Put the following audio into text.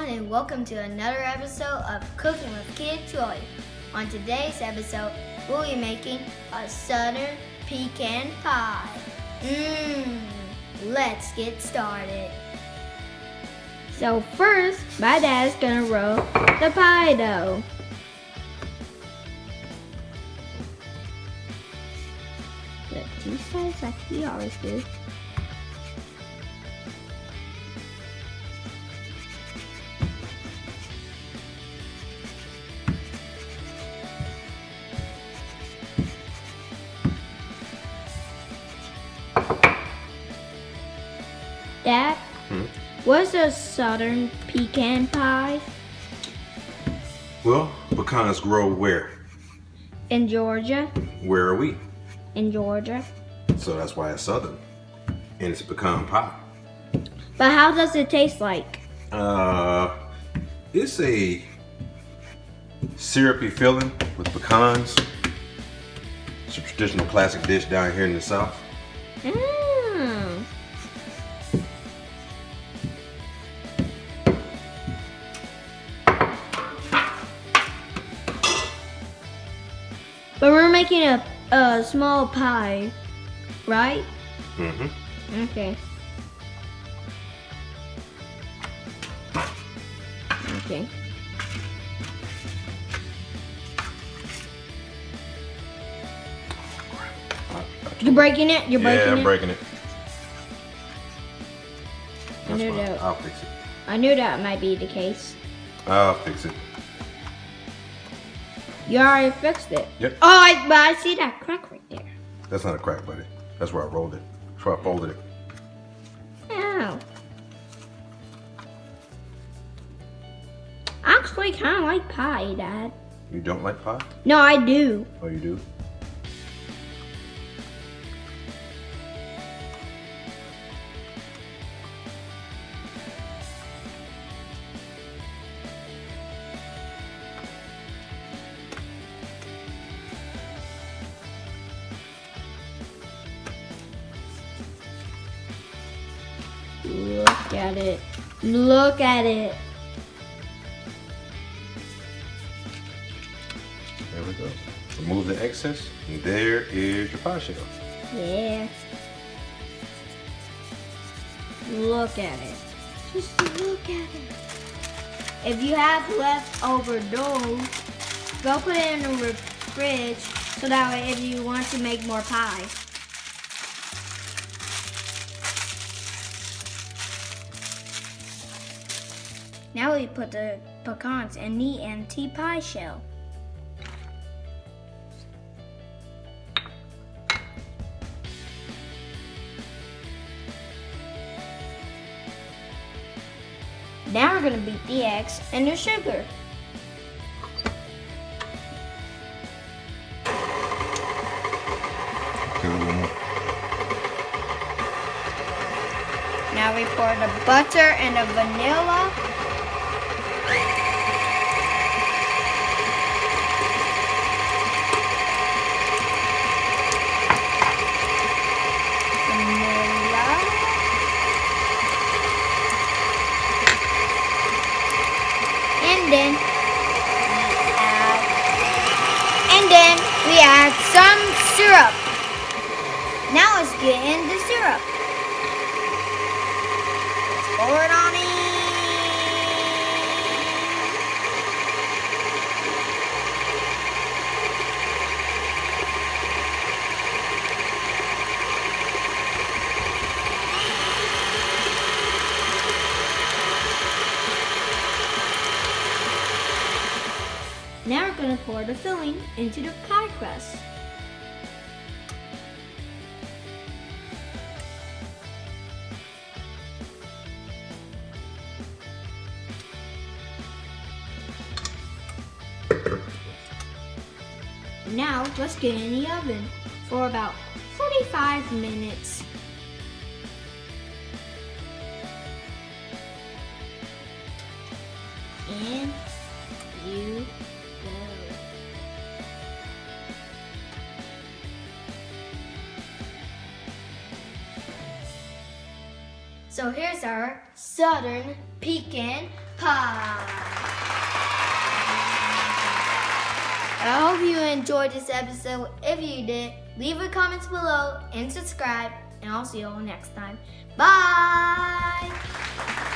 and welcome to another episode of Cooking with Kid Joy. On today's episode, we'll be making a Southern Pecan Pie. Let's get started. So first, my dad's gonna roll the pie dough. The two sides like he always do. Dad, what's a Southern Pecan Pie? Well, pecans grow where? In Georgia. Where are we? In Georgia. So that's why it's Southern. And it's a pecan pie. But how does it taste like? It's a syrupy filling with pecans. It's a traditional classic dish down here in the South. But we're making a small pie, right? Mm-hmm. Okay. Okay. You're breaking it? You're breaking it? Yeah, I'm breaking it. I knew that. I'll fix it. I knew that might be the case. I'll fix it. You already fixed it. Yep. Oh, but I see that crack right there. That's not a crack, buddy. That's where I rolled it. That's where I folded it. Ow. I actually kind of like pie, Dad. You don't like pie? No, I do. Oh, you do? Look at it. Look at it. There we go. Remove the excess, and there is your pie shell. Yeah. Look at it. Just look at it. If you have leftover dough, go put it in the fridge so that way if you want to make more pie. Now we put the pecans in the empty pie shell. Now we're going to beat the eggs and the sugar. Now we pour the butter and the vanilla. And then we add some syrup. Now let's get in the syrup. Let's pour it on in. Now we're going to pour the filling into the pie crust. Now let's get it in the oven for about 45 minutes. And you go. So here's our Southern Pecan Pie. I hope you enjoyed this episode. If you did, leave a comment below and subscribe. And I'll see you all next time. Bye!